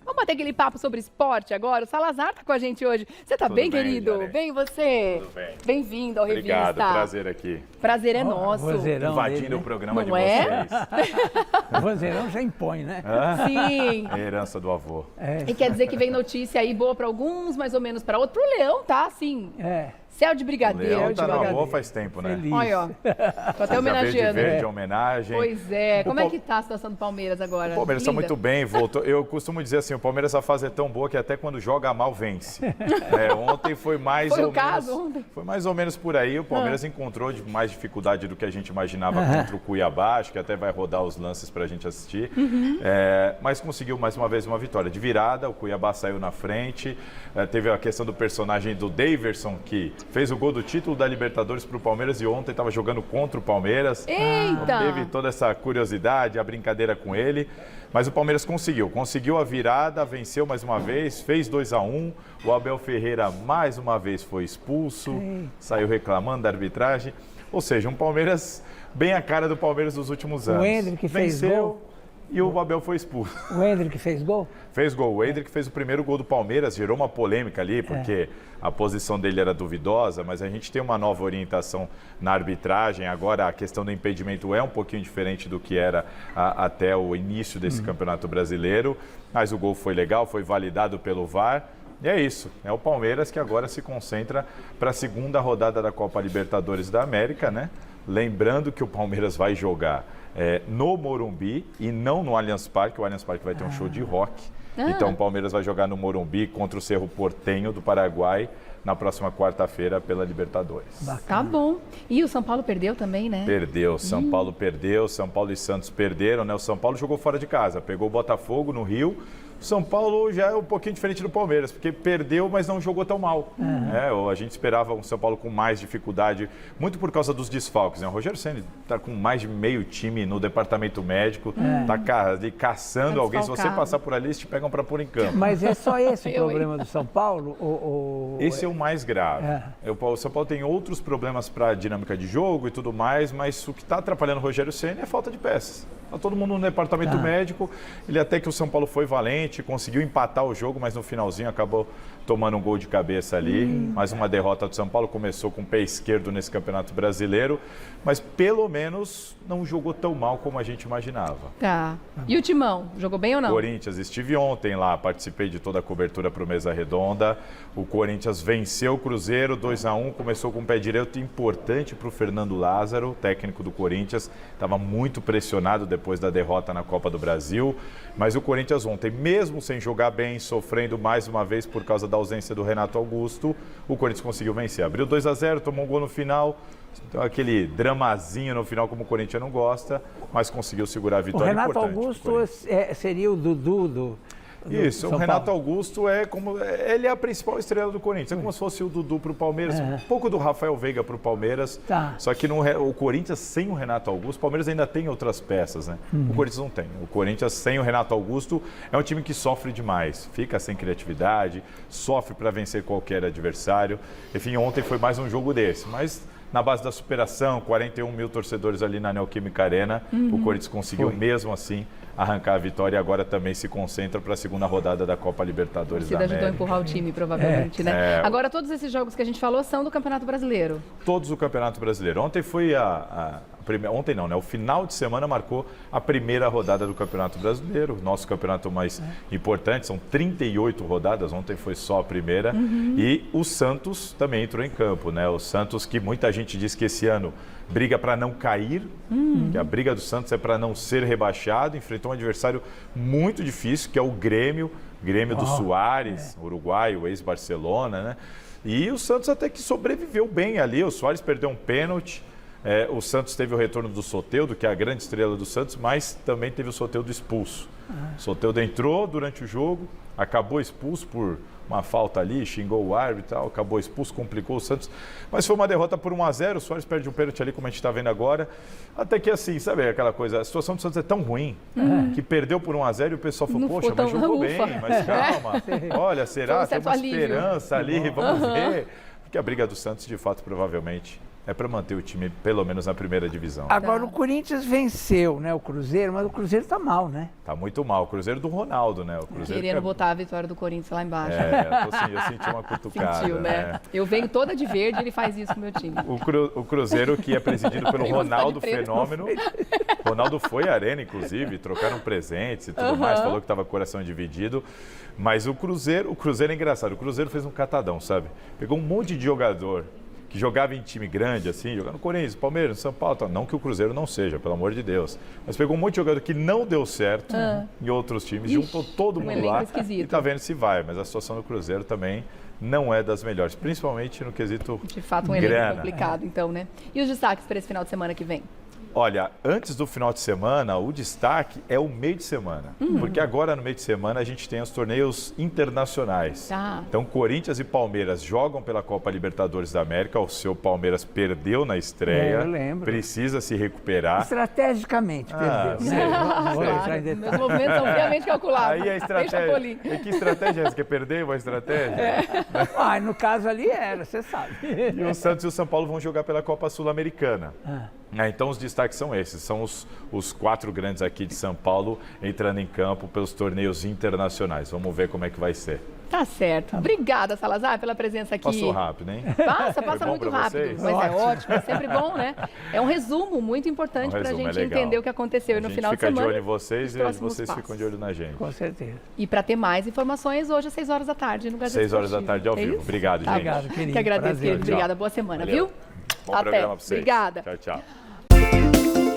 Vamos bater aquele papo sobre esporte agora? O Salazar tá com a gente hoje. Você tá bem, querido? Janete? Bem, você? Tudo bem. Bem-vindo ao Revista. Obrigado, prazer aqui. Prazer é nosso. Vozeirão Invadindo dele, o né? programa Não de é? vocês. O vozeirão já impõe, né? Sim. É a herança do avô. E quer dizer que vem notícia aí boa pra alguns, mais ou menos pra outros. Pro Leão, tá? Assim, céu de O brigadeiro. Leão tá no brigadeiro. avô faz tempo, né? Feliz. Olha, ó. Tô até Já homenageando. veio de verde, homenagem. Pois é. Como é Pal- que tá a situação do Palmeiras agora? O Palmeiras está Linda? muito bem, voltou. Eu costumo dizer assim, o Palmeiras a fase é tão boa que até quando joga mal vence. Ontem foi mais Foi ou o caso, menos. ontem? Foi mais ou menos por aí. O Palmeiras encontrou mais dificuldade do que a gente imaginava contra o Cuiabá. Acho que até vai rodar os lances para a gente assistir. Mas conseguiu mais uma vez uma vitória de virada. O Cuiabá saiu na frente. Teve a questão do personagem do Daverson, que fez o gol do título da Libertadores para o Palmeiras e ontem estava jogando contra o Palmeiras. Eita! Teve toda essa curiosidade, a brincadeira com ele, mas o Palmeiras conseguiu a virada, venceu mais uma vez, fez 2-1, o Abel Ferreira mais uma vez foi expulso, saiu reclamando da arbitragem, ou seja, um Palmeiras bem a cara do Palmeiras dos últimos anos. O Endrick fez Venceu gol. E o Abel foi expulso. O Endrick fez gol? Fez gol. O Endrick fez o primeiro gol do Palmeiras, gerou uma polêmica ali, porque a posição dele era duvidosa, mas a gente tem uma nova orientação na arbitragem. Agora a questão do impedimento é um pouquinho diferente do que era até o início desse Campeonato Brasileiro, mas o gol foi legal, foi validado pelo VAR. E é isso, é o Palmeiras que agora se concentra para a segunda rodada da Copa Libertadores da América, né? Lembrando que o Palmeiras vai jogar no Morumbi e não no Allianz Parque. O Allianz Parque vai ter um show de rock. Então o Palmeiras vai jogar no Morumbi contra o Cerro Porteño do Paraguai na próxima quarta-feira pela Libertadores. Tá bom. E o São Paulo perdeu também, né? Perdeu, São Paulo perdeu, São Paulo e Santos perderam, né? O São Paulo jogou fora de casa, pegou o Botafogo no Rio. O São Paulo já é um pouquinho diferente do Palmeiras, porque perdeu, mas não jogou tão mal. A gente esperava um São Paulo com mais dificuldade, muito por causa dos desfalques, né? O Rogério Ceni está com mais de meio time no departamento médico, está ali caçando alguém. Se você passar por ali, eles te pegam para pôr em campo. Mas é só esse o problema do São Paulo? Esse é o mais grave. O São Paulo tem outros problemas para a dinâmica de jogo e tudo mais, mas o que está atrapalhando o Rogério Ceni é a falta de peças. Está todo mundo no departamento médico. Ele até que o São Paulo foi valente, conseguiu empatar o jogo, mas no finalzinho acabou tomando um gol de cabeça ali. Mais uma derrota do São Paulo. Começou com o pé esquerdo nesse Campeonato Brasileiro, mas pelo menos não jogou tão mal como a gente imaginava. Tá. E o Timão, jogou bem ou não? Corinthians, estive ontem lá, participei de toda a cobertura para o Mesa Redonda. O Corinthians venceu o Cruzeiro 2-1, começou com o pé direito importante para o Fernando Lázaro, técnico do Corinthians. Estava muito pressionado depois da derrota na Copa do Brasil. Mas o Corinthians ontem, mesmo sem jogar bem, sofrendo mais uma vez por causa da ausência do Renato Augusto, o Corinthians conseguiu vencer. Abriu 2-0, tomou um gol no final. Então, aquele dramazinho no final, como o Corinthians não gosta, mas conseguiu segurar a O vitória. Renato Augusto seria o Dudu do Isso, São o Renato Paulo. Augusto ele é a principal estrela do Corinthians. É como se fosse o Dudu para o Palmeiras, um pouco do Rafael Veiga para o Palmeiras. Tá. Só que o Corinthians sem o Renato Augusto, o Palmeiras ainda tem outras peças, né? O Corinthians não tem. O Corinthians sem o Renato Augusto é um time que sofre demais. Fica sem criatividade, sofre para vencer qualquer adversário. Enfim, ontem foi mais um jogo desse, mas na base da superação, 41 mil torcedores ali na Neoquímica Arena, o Corinthians conseguiu mesmo assim arrancar a vitória e agora também se concentra para a segunda rodada da Copa Libertadores da América. Ajudou a empurrar o time, provavelmente, né? Agora, todos esses jogos que a gente falou são do Campeonato Brasileiro. Todos do Campeonato Brasileiro. Ontem foi ontem não, né? O final de semana marcou a primeira rodada do Campeonato Brasileiro, nosso campeonato mais importante, são 38 rodadas, ontem foi só a primeira. E o Santos também entrou em campo, né? O Santos, que muita gente diz que esse ano briga para não cair, que a briga do Santos é para não ser rebaixado, enfrentou um adversário muito difícil, que é o Grêmio do Suárez, uruguaio, ex-Barcelona, né? E o Santos até que sobreviveu bem ali, o Suárez perdeu um pênalti, o Santos teve o retorno do Soteldo, que é a grande estrela do Santos, mas também teve o Soteldo expulso. O Soteldo entrou durante o jogo, acabou expulso por uma falta ali, xingou o árbitro e tal, acabou expulso, complicou o Santos. Mas foi uma derrota por 1-0, o Suárez perde um pênalti ali, como a gente está vendo agora. Até que assim, sabe aquela coisa, a situação do Santos é tão ruim que perdeu por 1-0 e o pessoal falou, poxa, mas jogou bem, mas calma. Olha, será? Tem uma esperança ali, vamos ver. Porque a briga do Santos, de fato, provavelmente é para manter o time pelo menos na primeira divisão. Agora, o Corinthians venceu, né, o Cruzeiro, mas o Cruzeiro tá mal, né? Tá muito mal. O Cruzeiro do Ronaldo, né? O Cruzeiro Querendo botar a vitória do Corinthians lá embaixo. Eu senti uma cutucada. Sentiu, né? Eu venho toda de verde e ele faz isso com o meu time. O Cruzeiro, que é presidido pelo Eu gosto de Ronaldo preto. Fenômeno. Ronaldo foi à arena, inclusive, trocaram presentes e tudo mais, falou que estava coração dividido. Mas o Cruzeiro é engraçado. O Cruzeiro fez um catadão, sabe? Pegou um monte de jogador que jogava em time grande, assim, jogando no Corinthians, Palmeiras, São Paulo, tal. Não que o Cruzeiro não seja, pelo amor de Deus. Mas pegou um monte de jogador que não deu certo em outros times, juntou todo mundo elenco lá esquisito. e tá vendo se vai. Mas a situação do Cruzeiro também não é das melhores, principalmente no quesito De fato, um grana. elenco complicado, então, né? E os destaques para esse final de semana que vem? Olha, antes do final de semana, o destaque é o meio de semana. Porque agora no meio de semana a gente tem os torneios internacionais. Tá. Então, Corinthians e Palmeiras jogam pela Copa Libertadores da América. O seu Palmeiras perdeu na estreia. Eu lembro. Precisa se recuperar. Estrategicamente, perdeu. sei. Não vou entrar em Meus detalhes. movimentos são friamente calculados. Aí a estratégia. Chapolin. Que estratégia é essa? Quer perder uma estratégia? Ah, no caso ali era, você sabe. E o Santos e o São Paulo vão jogar pela Copa Sul-Americana. Então os destaques são esses, são os 4 grandes aqui de São Paulo entrando em campo pelos torneios internacionais. Vamos ver como é que vai ser. Tá certo. Obrigada, Salazar, pela presença aqui. Passou rápido, hein? Passa Foi bom muito pra rápido. vocês? Mas é ótimo, é sempre bom, né? É um resumo muito importante para a resumo, gente legal. entender o que aconteceu no final A de gente fica semana. de olho em vocês os e próximos vocês passos. ficam de olho na gente. Com certeza. E para ter mais informações, hoje às 6 horas da tarde no Gazeta 6 horas da Esportiva. tarde ao É vivo. isso? Obrigado, Tá gente. Obrigado, querido. Que agradeço, Prazer. querido. Tchau. Obrigada. Boa semana, Valeu. viu? Bom Até. programa pra vocês. Obrigada. Tchau, tchau.